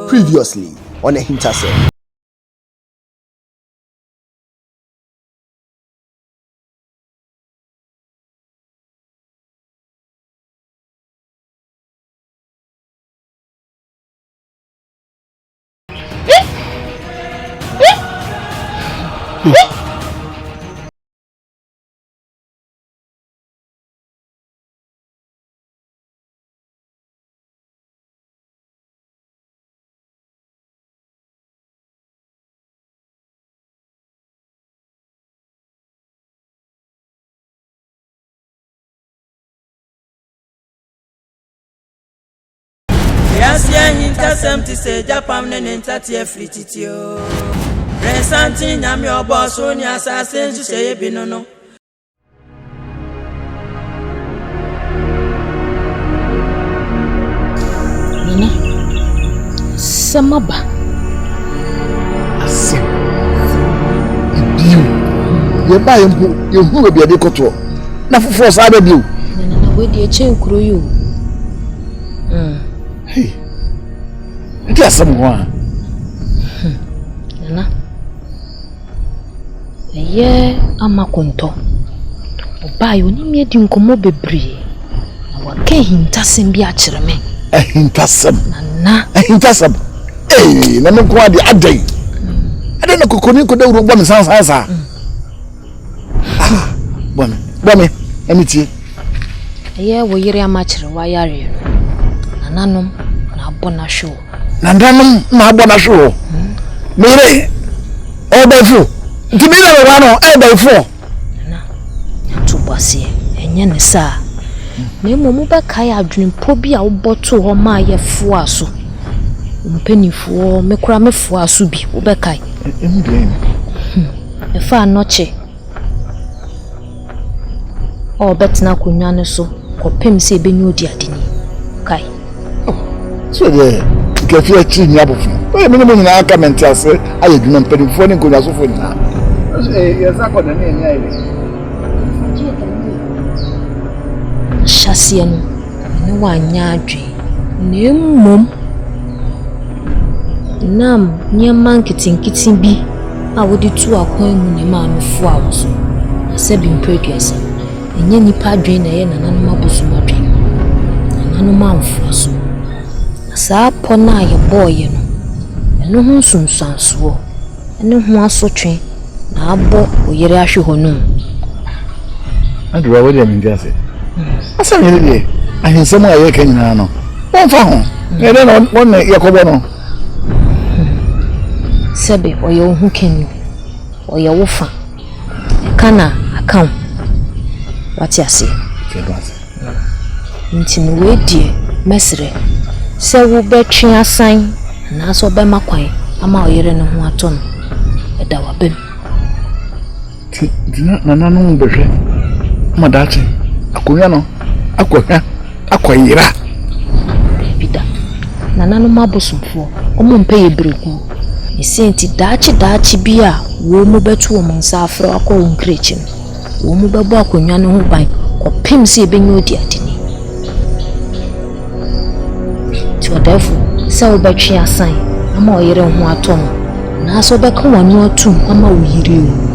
Previously on AHINTASEM. AHINTASEM to say Japan and Tatia Frititio. Resantin, I'm your boss, only assassin to say Binono. Nana, Samaba. Asem. You buy him, you will be a decoto. Now for force, I do. Nana, where the chain crew you? Hey, there's someone. Nana, yeah, I'm a conto. Buy you need me to come over bree. Our AHINTASEM be actually me. AHINTASEM. Nana, AHINTASEM. Hey, na me ko ade adai. Ade na kokoni ko da uru bom sansa. Ah, bom, emitie. Yeah, we yere amachire wa yare. Nananom na abona show. Nandanom na abona show. Mere obefu. Ntimi na wa no obefu. Na tubase enye ne sa. Na emu be kai adwenpo bi a woboto ho ma yefo aso. Mpenifo mekura mefo aso bi wo be kai. Emu de. Efa anoche. O betna kunwa ne so. Kopem se benyu odi adini. Kai. So the cafe tree abufu. We me no nyina aka mentiase aye dwuma mpanimfo ne nkonwa sofo nyina. Yes akoda ne nya ile. Shasie no ne wanya adwe. Ne mmom. Nam nyama nkitinkitin bi a wodi tu akwan mu ne ma amefo a wo so. Asebi mpreduasa. Enye nipa adwe na ye nananom abosoma adwe. Nananom amfo so. Saa pona ye boy no eno hu sunsanso eno hu asotwe na abo oyere ahwe honum adwa wodi amindiase asa me de ahinsem a ye kanyina no won fa ho e de no won yakobo no sebe oye hu kenu oye wo fa kana account wati ase ntini we die mesre se wo betwe asan na so be makwan ama oyere ne ho ato no eda wa bem dina nananom behwe madachi akonya no akoyira bida nananom abosumfo omo mpe ye breku isenti dachi bi a wo mu betu wo nsa afro akọ wo nkrechi wo mu bebo akonya no ho ban kopem se ebenyu odi adini therefore so betwe asan ama oyere ho atom na so be ka wanu atum ama oyire o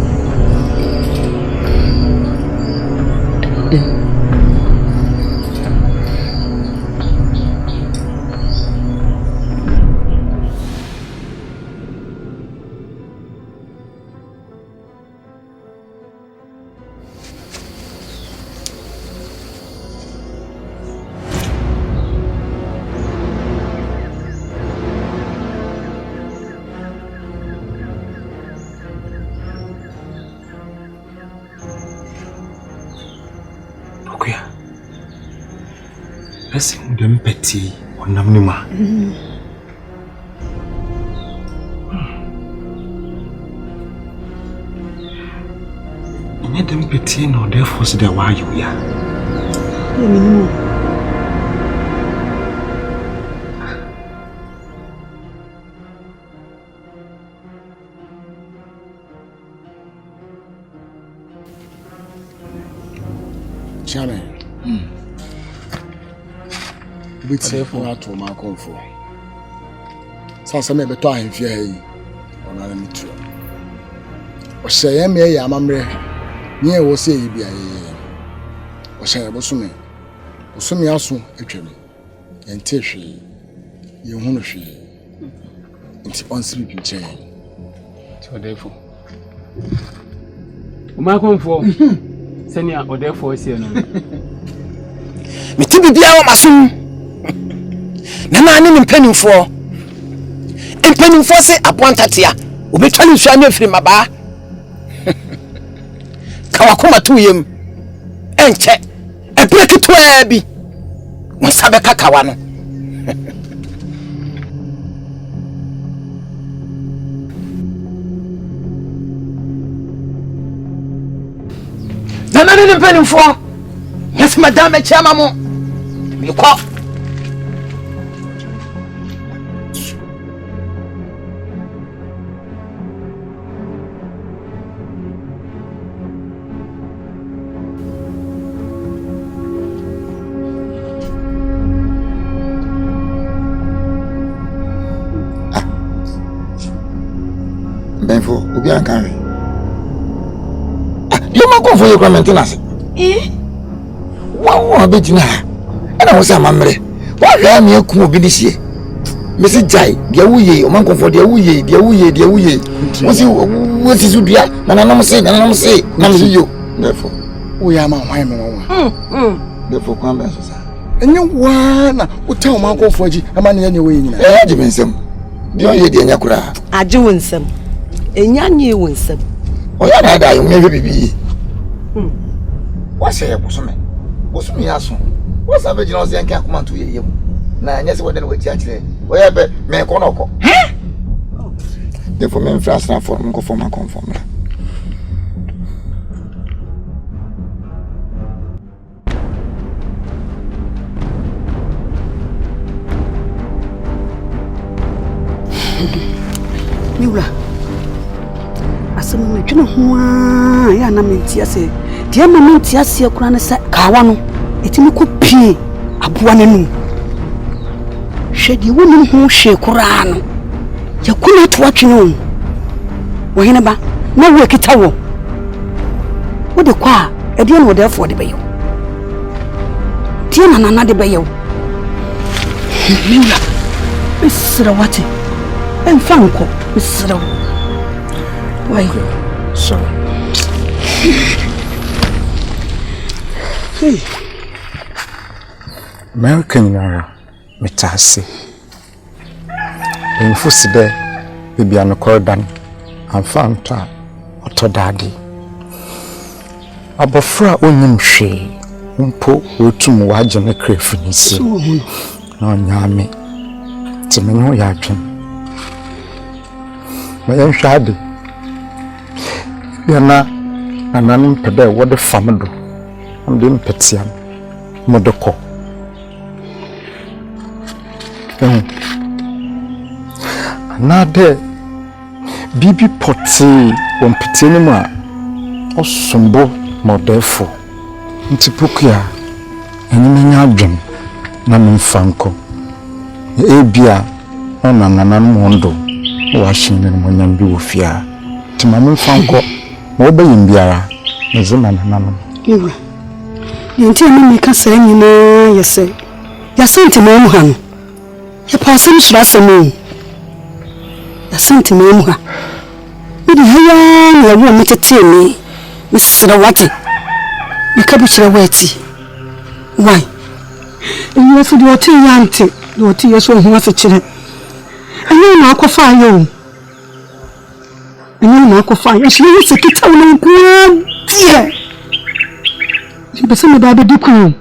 person them petty or namnima. Them petty no therefore say why you ya. Chairman. We say for our to my comfort. Some may be trying for you. On our meet you. Or say, me, I'm near will say you be a or say, Bosume. Bosume also, actually. And Tishi, you want to see. It's on sleeping chair. So, therefore, my comfort. Senior or therefore, see no. Me tibi bia wa maso. Na na ni mpenu fo. Mpenu fo se apontatia. Obetwa ni hwa na afiri maba. Ka wakoma to yem. Enche. Ebreki to abi. Mo sabe kakawa no. Na ni mpenu fo. Yes, madame chama mo. You call. Benfo, obi an kan. You ma go for your maintenance. Wow, betina. And I was a mamre. What am you come obi this year? Mrs. Jai, dear wuye, o man go for dear wuye. What is you dear? Nana say, you. Therefore, we are my wife. Therefore, come back. And you wanna tell my go for you, a man anyway. Eh, Jimson. Do you hear Yakura? I do win some. And you win some. Oh, yeah, I maybe be. What's your bosom? Bosom, yes. What's the original Zen can't come to you? Now, yes, what then we judge there. Where be me konoko. Therefore, men fast now for go for my conform. Miura. Asemu medwene ho a ya na mentia se. Dia ma mentia se akura ne sa kawa no. Etimi ko pie aboa nanu. Hwedi wonu ho hwe kura no. Yakuna to atwene o. Wo hene ba na wo kita wo. Wo de kwa e de no wo de fo de bayo. Tie na nana de bayo. Miura. Esra wate. Enfanko esra. Why? Sorry. Hey. American Yara, Metasi. In Fusibe, Bibiano Cordan, and Fanta, Otto Daddy. Abofra onim she, umpo otum waje ne krefinisi. No nyame. Timenyo yadwen. Mayen hwade. Yana ananim pede wo de famdo. Am de mpetiam. Modoko. Another bibi poti wompetini ma osumbo modefo ntipukia enimenya adwem na mfanko ebia ona nanan mondo wa shine no nyambi wofia timam mfanko ma obayim biara nezima nanan Iwa yenti emi ka sa nyina yese yasenti ma mu ha no ya pasem shirasemu yasenti ma mu ha idi haya na wo metetemi misira wate mekabu chira wati why eyi so de oti yante de oti yeso hu ase chire enyi na akofa ayo enyi na akofa ayo shire sekita wo nku die bese me ba be diku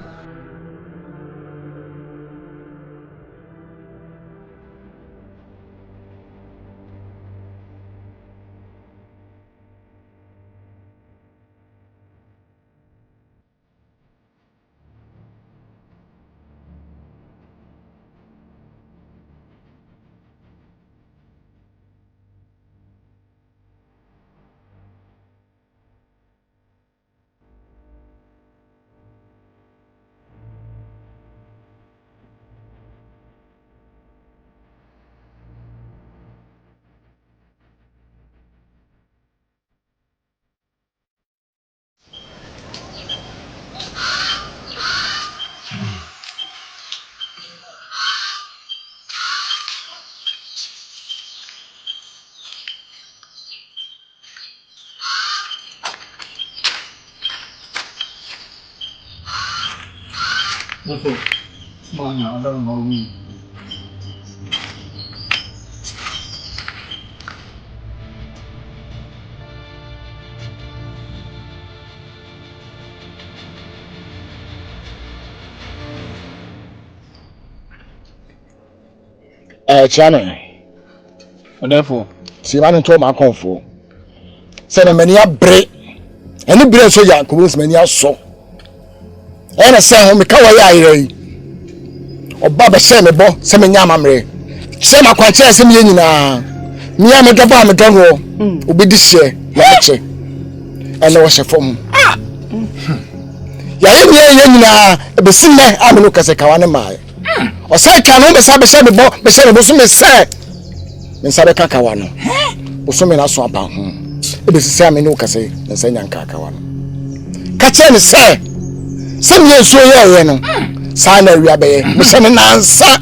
Also, man, I don't know me. Channel. Therefore, See, man, told my comfort. Said a many a break. Any break so young, could many a so. And I say, home, Kawai, or Baba Semebo, Seminamre. Sema kwa chance me nyina. Me am the bomb don't know. Obi this year, watch. And was a form. Ya ye nyina e be sinne am no kase kawane mai. O say ka no be say be so me say. Me sabe ka kawano. O so me na so aba ho. E be sisi am no kase na say nyanka kawano. Ka che ne say. Sem ye so ye no. Sa na wi abaye. Me se me nansa.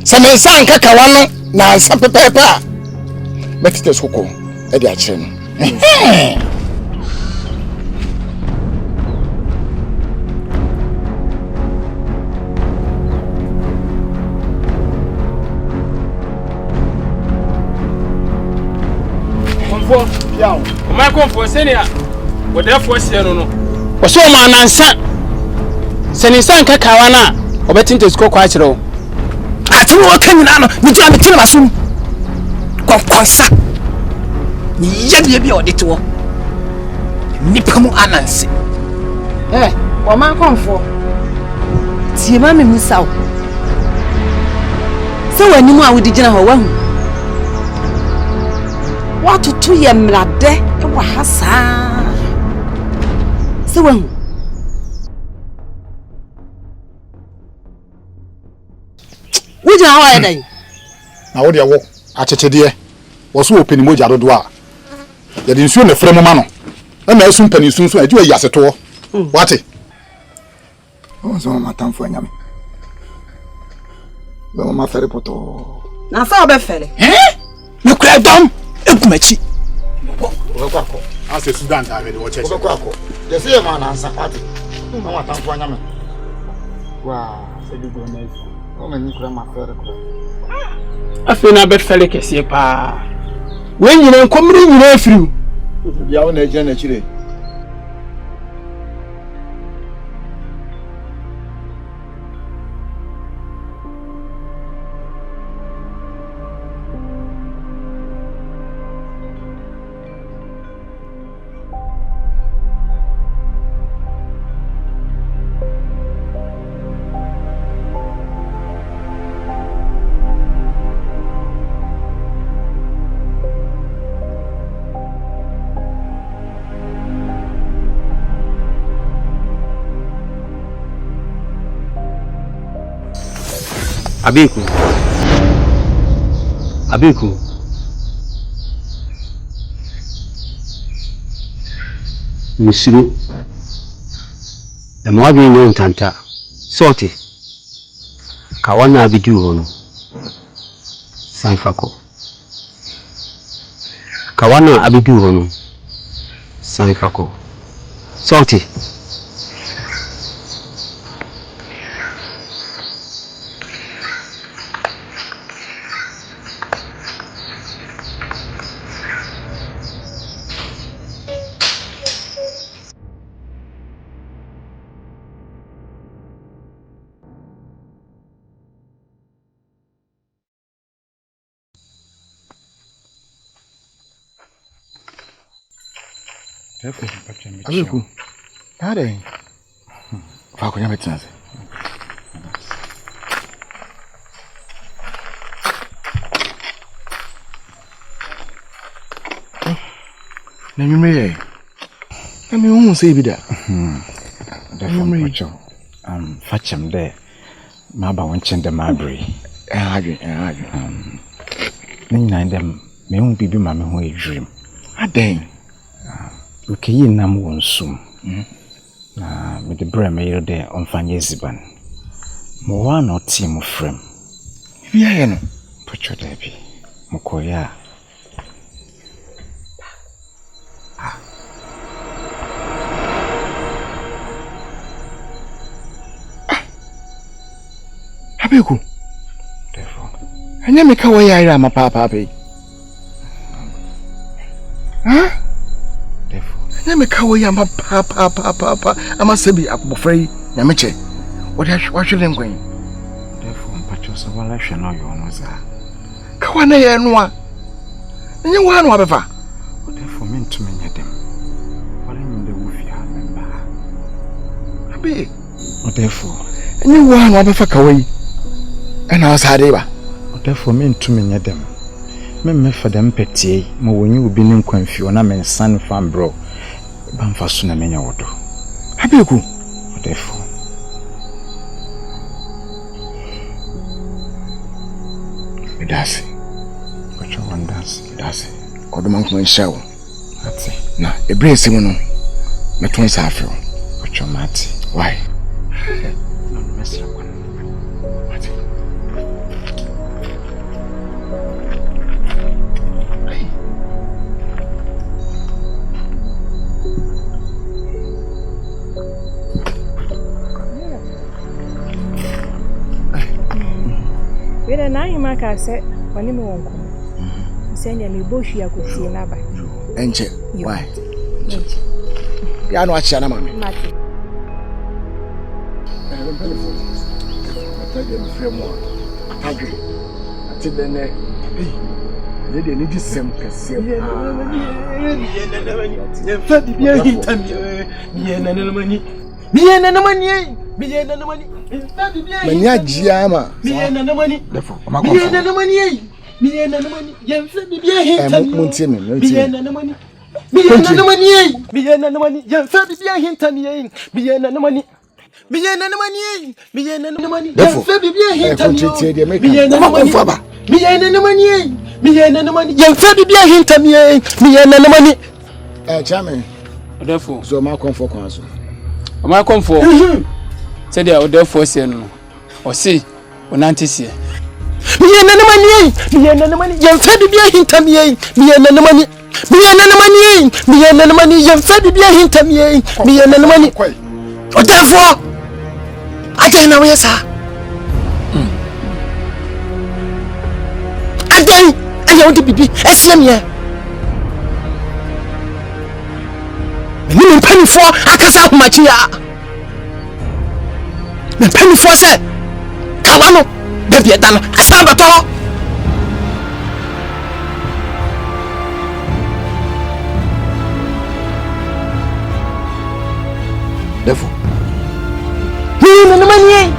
Some san kakawano na san pepepa betite skoko e di akire no komfo yawo o mai komfo senia wo da fo sie no no wo so ma nansa seni san kakawana obetinte skoko akire wo ati wo kanyina no mi tira mi tira maso konkonsa ni yebie bi odete wo nipa mu ananse o man konfo tie ma me musaw se wani mu a wodi gina ho wahu watoto ye mrade e wa hasa se wahu wujina hawa ya dai Na wo de wo achechede wo so openi moja dodo a ye de nsuo na frem ma no na asu mpani sunsun a diwa yaseto wate o so ma tamfo anyame wo ma fere poto na fa obefere me kura dom ekumachi wo kwako ase Sudan ta me de wo cheche wo kwako de se ma na ansa wate no ma tamfo anyame wa se du go na o me ni kura ma fere ko afena bet fele kese pa wen nyina nkomri nyina afiriw ya wo na eje na chire Abiku Misuru Emwabi no ntanta sorti kawana abidu hono sanfako kawana abidu hono sanfako sorti Abiku ade fa ko nyame tsanse na nyumre na mi hu se bi da da fa fachem de ma ba wonchen de mabri adwe ni nine dem me hu bibi ma me hu edwim aden ukeyi nam wonsum na me de bra me yede onfanye ziban mo wa no team frem bi aye no pocho da bi mo koya Abeku. Therefore. Anya me ka wo yaira ma papa pe. Huh? Therefore. Anya me ka wo ya ma papa ama sebi akbofra yi nyame che. What hwehwe nkwan. Therefore, mpacho so wala hwe no yo no za. Ka wa na ye no a. Anya wa no abefa. Therefore, me ntumi nya dem. Wala nyinde wo fi ha memba. Abi. Therefore, anya wa no abefa ka wa yi. Ana asade ba. Therefore, me ntumi nya dem. Me fa dem petie mo wonyi obi ne nkwanfi ona me nsan fan bro. Ba mfa so na menya wodo. Abeku. Therefore, Idasi. Pacho wandasi. Idasi. Koduma nko nshawo. Ati. Na ebresi mu no. Meton sa afro. Pacho mati. Why? No mesra kwa. Mati. Weda na hima ka se wani me wonko. Senya me bohwi akotie na ba. Enche. Why? Ya no achia na mama. Mati. Atade me frem mo. Atade. Atide ne. Ye de ni disem kase. Ye fa bibia hinta mi na na mani. Biye na mani. Biye na mani. Mani ajia ma. Biye na mani. Defo. Biye na mani. Biye na mani. Ye fa bibia hinta mi. Montie me. Biye na mani. Biye na mani. Biye na mani. Ye fa bibia hinta mi. Biye na mani. Biye na mani. Biye na mani. Ye fa bibia hinta mi. Biye na mani. Biye na mani. Biye na mani. Ye fa bibia hinta mi. Biye na mani. Chairman. Therefore, so ma comfort kwa so. Ma comfort. Say there therefore say no. O see, onante see. Biye na mani. Biye na mani. Ye fa bibia hinta mi. Biye na mani. Biye na mani. Biye na mani. Ye fa bibia hinta mi. Biye na mani. O therefore, atai na we sa. Atai, ayo di bibi, esiem ye. Ni mpanifo akasa ahomachi ya. Mpanifo se kawa no bebie da no asa bato. Defo. Ni na mani.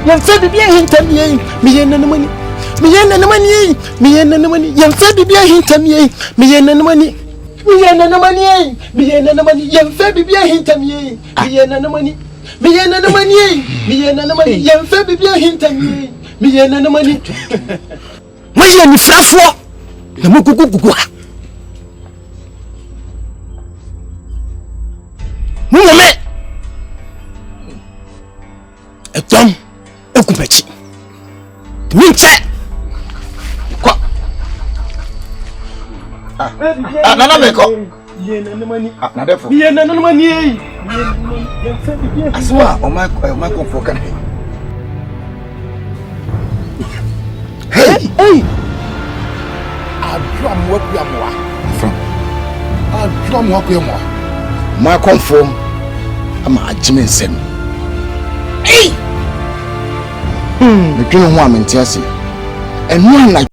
Yan fa bibia hinta mi. Mi na mani. Mi na mani. Mi na mani. Yan fa bibia hinta mi. Mi na mani. Biye na mani. Biye na mani. Ye fa bibia hinta mi. Biye na mani. Biye na mani. Biye na mani. Ye fa bibia hinta mi. Biye na mani. Moye ni frafo. Na mugugugugu. Mume. Etom ekupachi. Minche. Kwa. Nana meko. Biye na mani. Na defo. Biye na mani. Aswa o ma comfort kan. Hey. Adrum wa ku amwa. From. Adrum wa ku amwa. Ma comfort ama ajime nsem. Hey. Me twene ho amenti ase. Enu ana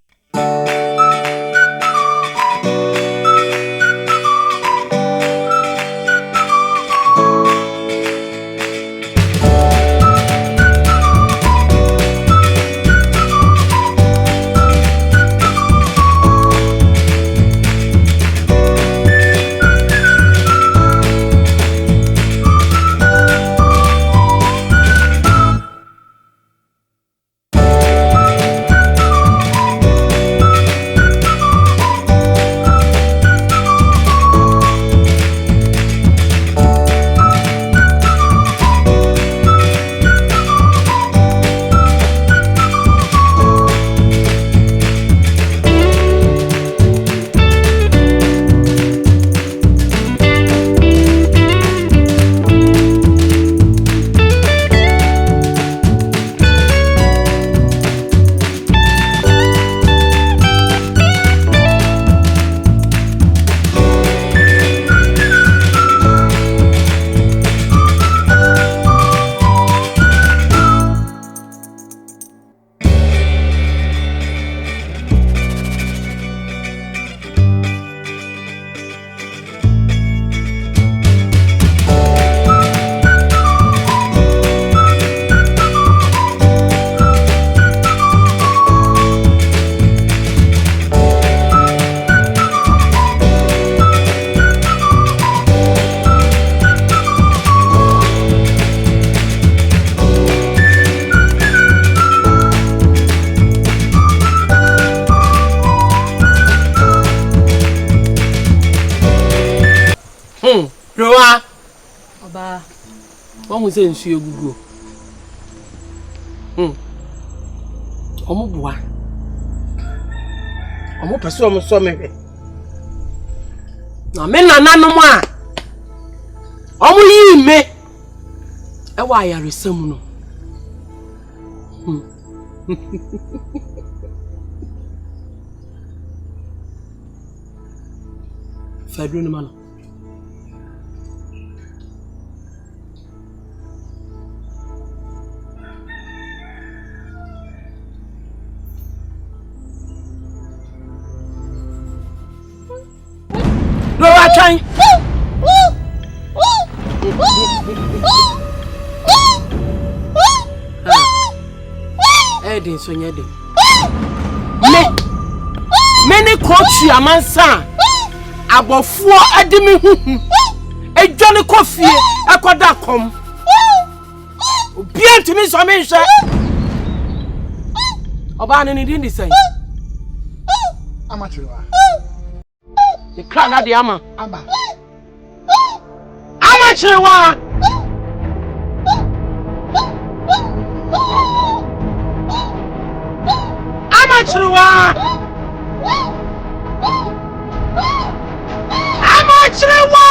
wa. Oba. Wọ́n ṣe nsu egugu. Ọmọ bua. Ọmọ pese ọmọ so mebe. Na me nananom a. Ọmọ yi me. E wa ayaresam no. Fadru ni mano. No wa try. Edin so nyede. Me ne coach amansa. Abofuo adimi huhu. Ejone kofie ekoda kom. Obi antimi so me hwe. Oba ne ndi say. Amachiwa. The clan na the ama. Aba. Amachiwa. Amachiwa. Amachiwa.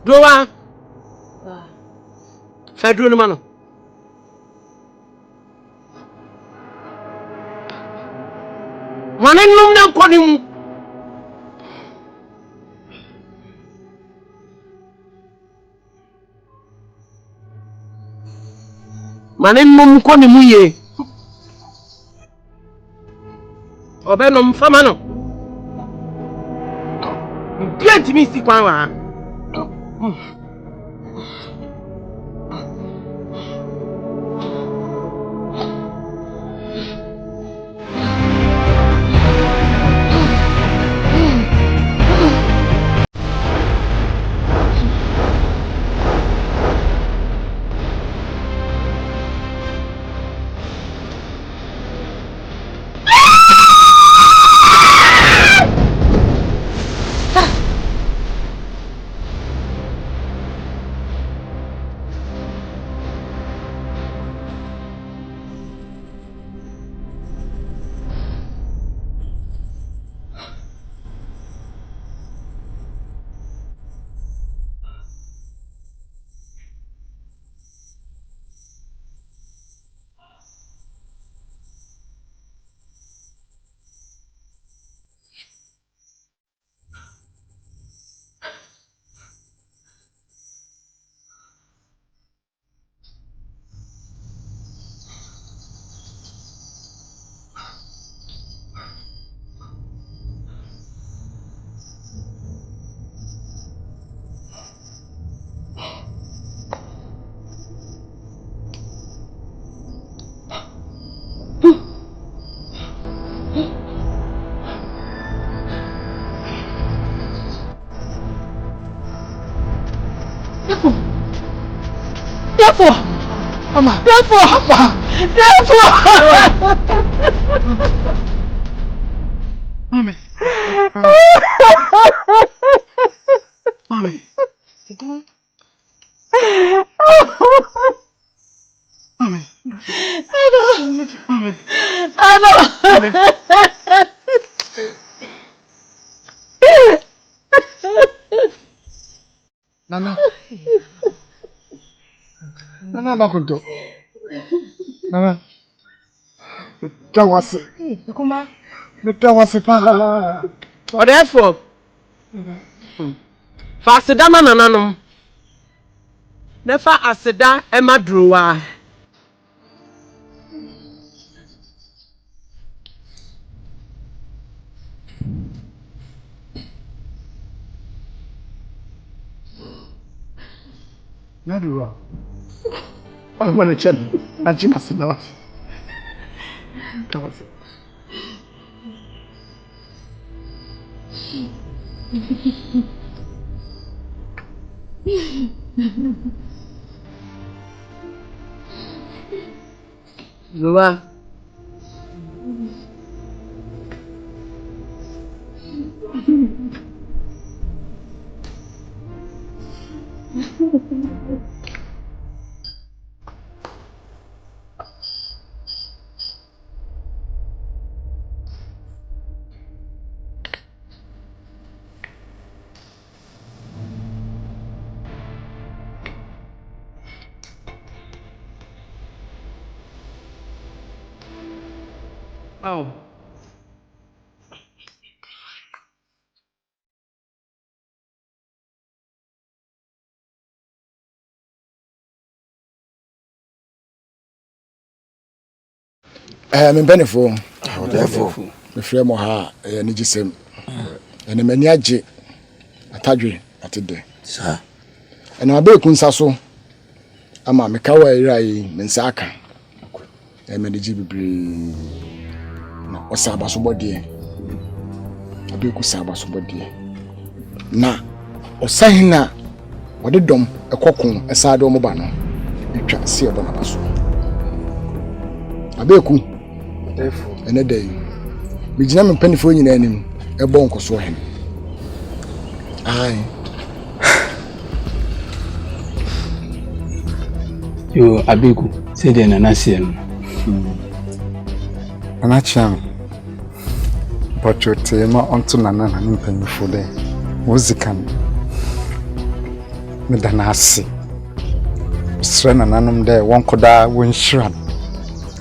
Doa. Fedro no mano. Manenum na konim. Manenum konim ye. Obenom fama no. Plenty mi si kwan wa. Therefore, Mama. Therefore, Papa. Therefore. Mommy. Mommy. Mommy. Mommy. Nana. Nana bakunto. Nana. Tawasi. Kuma. Tawasi pa. Or therefore. Fasida nananum. Nefa asida ema druwa. Nadruwa. Wala mwana chen. Najima sinawasi. Tawasi. Zoa. Oh. Me benefo. Therefore, me frame mo ha ni gisem. Ene mani age atadwe atede. Sa. Ene abe kunsa so ama me kawa irai me nsa aka. Me ni ji bibiri. Na osaba so bode. Abe kusaba so bode. Na osahina wode dom ekokon esade omo ba no. Etwa se obo na baso. Abe ku ene day mi gina me panifo nyina anim e bon koso hen ai yo abeku say de na nasie no ana cham pochote ma onto nana na mpanifo de wozikan me dana ase srena nanom de wonkoda wonhira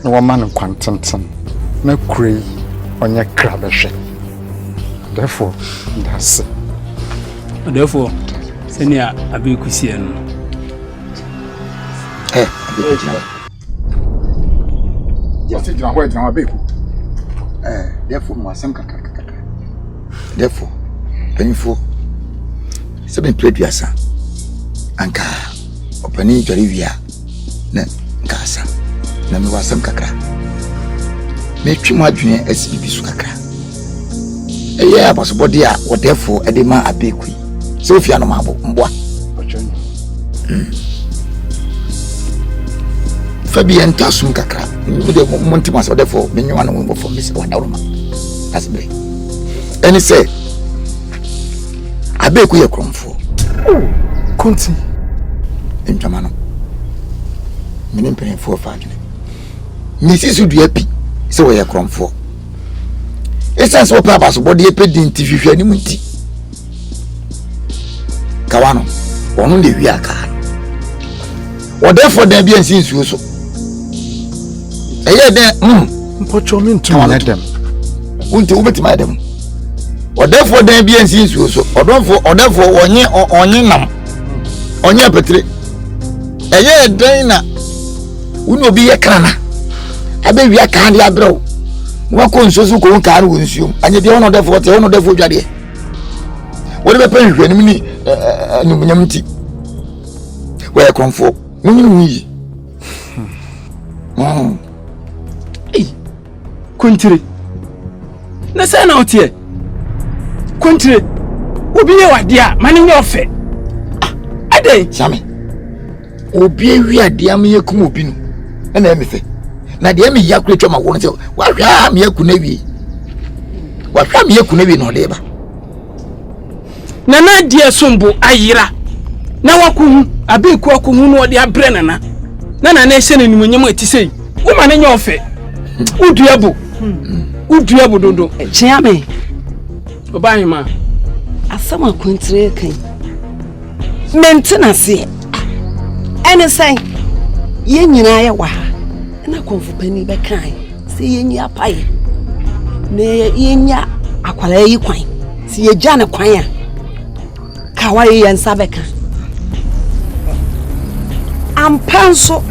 no woman kwantantan na kure onye krabehwe therefore senia abeku sie no Just jina ho jina abeku therefore mo asem kaka therefore penifo se ben pleduasa anka opani jori wia na nkasa na me wasam kakra me twim adwene asibi su kakra eye abasobode a wodefo ede ma abeku so fia no mabo mboa fabi entasum kakra de montima so defo me nwa no mbo fo me se wadawroma asbe eni se abeku ye kromfo konti entama no me mpene fo fa adwene Mrs. Uduapi, so we are cromfo. Essence of Papa's body a pedin TV any munti. Kawano, only we are car. Or therefore there be and since you so. A year there, put your mean to let them. Won't you bet my them? Or therefore there be and since you so, or therefore on ye or on ye nam. On your petri. A year dana will be a crana. Abe wi aka ndi abro wo ko nsoso ko nka ru nsuom anye de wono defo te wono defo dwade wo de be hwe ni ni nyamti we konfo munyi yi kontire na se na otie kontire obi ye wade a mane nye ofe ade same obi wi ade am ye kum obi no na emefe na de me yakure twama wo no se wa hwa me yaku na wie no de ba na die sombo ayira na wakuhu abeku akuhu no de abre nana na ehye na nimunyam atisei wo ma ne nya ofe uduabo dodo chiame obayi ma asama kontire kan maintenance ene sai ye nyina ye wa na konfu pani be kan se ye nyi apaye na ye nya akwala yi kwan se ye gya ne kwan a kawa ye nsa be kan ampanso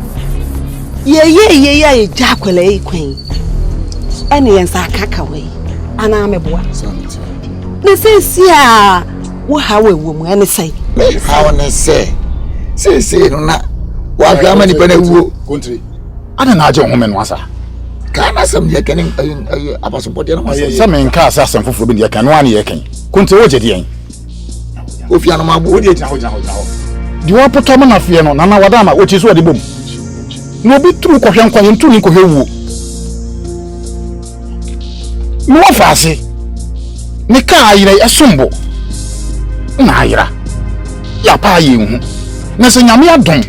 ye gya akwala yi kwan ene ye nsa kaka we ana ameboa na se si a wo hawe wo mu ene sai hawo ne se no na wa hwa mani pa na wuo kontri ana na aje home no asa kana sam ye kan abaso body na asa sam nka asa sam foforo bi ye kan no ana ye kan kontri wo jedi en ofia no mabo wo di ejina ho di wo poto ma na fie no na wada ma wo chi so de bom no bi tru ko hwe nkwan ntu ni ko hwe wuo no afase ni ka ayire esombo na ayira ya pa ayi hu na se nyame adon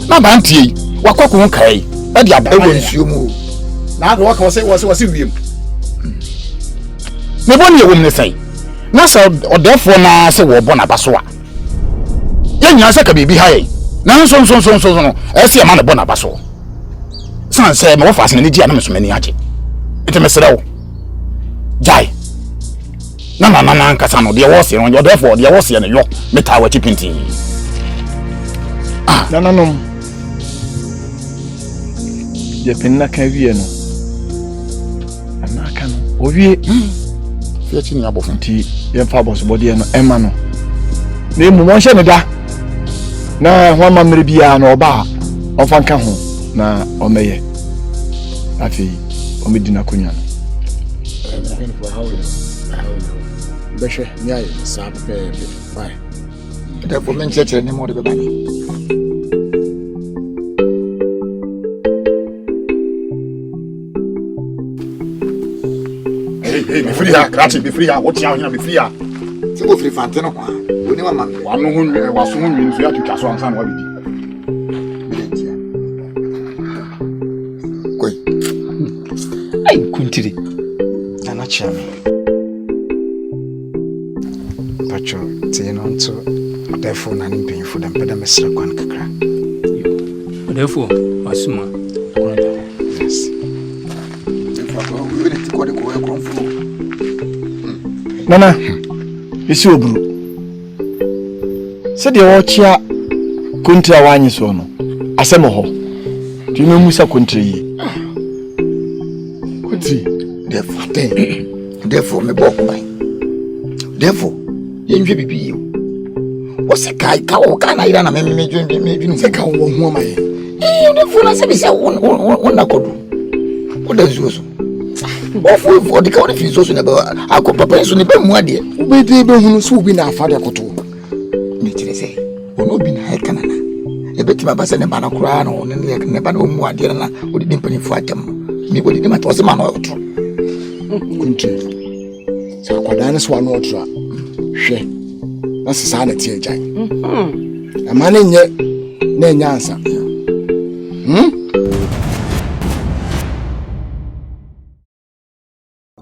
na ba ntie wakoko hu kai e dia ba nsuo mu na ado waka wose wiem ne boni ye wom ne sai na sa odefo na se wo bo na baso a ye nyina se ka bibi ha ye na so no e se ma na bo na baso san se me wo fa se ne dia na me so mani age ite me sere wo jai na nkasa no de wo se no odefo de wo se ne yo meta wa chipinti no je penna ka wie no anaka no owie fiachi ni abofo nti ye fa boss body no ema no na emu mo hye ne da na ho amamre bia na oba ofa nka ho na omeye afi omedina konya no beshe nyai sa pe bye da for men church ni mo de bani Hey, be free here, Krachi, be free here. What you here, be free here. Se go free fante no kwa. Oni wa ma. Wa no hu wa so hu nwi nso ya twitwa so ansa na wa bibi. Koi. Ai kuntiri. Ana chame. Pacho, tino nto. Therefore na ni mpanyfo da mpeda mesra kwan kakra. Therefore, wasuma. Yes. Nana, isi oburu. Se de wo chia kontra wanyi so no. Asemo ho. Ti no musa kontra yi. Konti, therefore me bok bai. Therefore, yenhwe bibi yi. O se kai ka o ka na ira na me dwun se ka wo hu amaye. Therefore na se bi se won na kodu. O da zuo so. Ofu odi ka odi fi so na ba akopapa so ne ba mu ade ubedi be hunu so obi na afade akoto me tire se ono bi na heka nana e beti ma ba se ne ba na kura no ne ba na mu ade na odi di mpani fu atam me odi di ma to se ma no otro kunti sa kwada ne so anu otro hwe na se sa na tie jai ama ne nye na nya ansa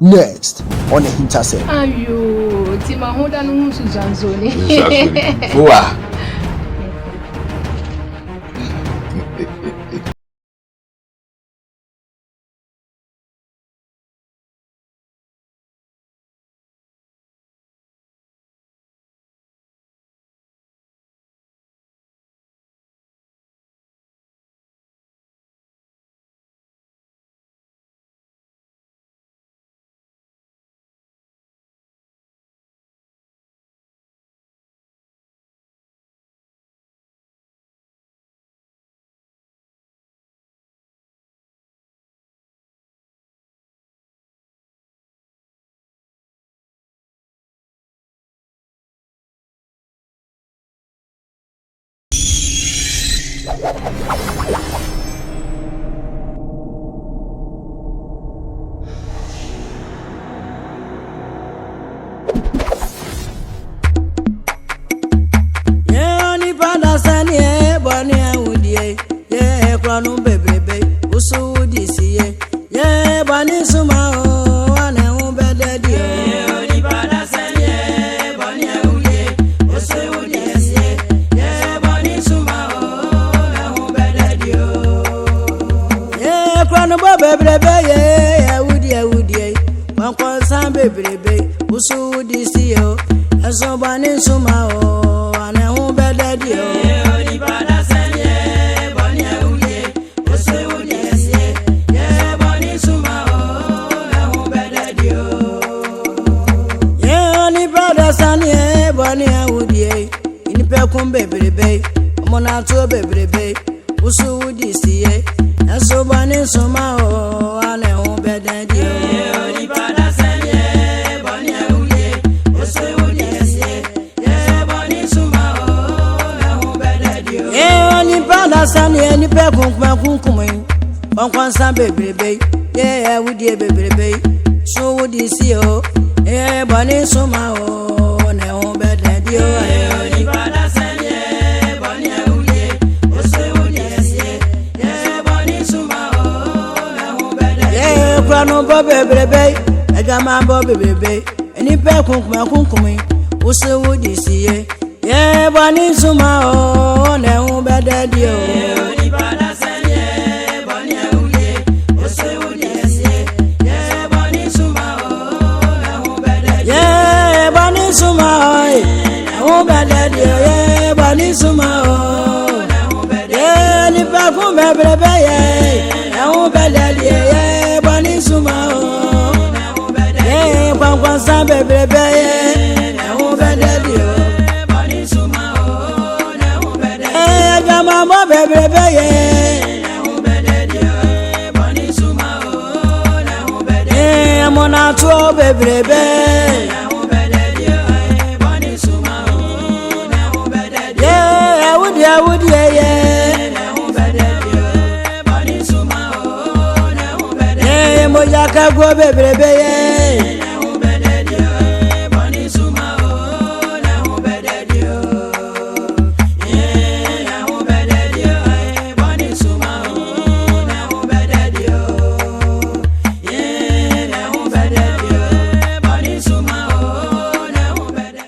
Next on AHINTASEM. Ayo, tima hoda no husu zanzoni. Boa. Sani eni pe kun kuma kun kuma Kwankwansa bebrebe yeah wudi bebrebe so wudi si o boni suma o ne ho bededi o ni bada sanye boni wudi o se wudi si boni suma o ne ho bededi kwano bo bebrebe agama bo bebrebe eni pe kunkum o se wudi si boni suma o ne ho bededi o ni bada Suma o bele de bani suma o ni pa fun bebrebe o bele de bani suma o kwankwan sa bebrebe o bele de bani suma o gama mo bebrebe o bele de bani suma o mona to bebrebe would Moyaka go bebrebe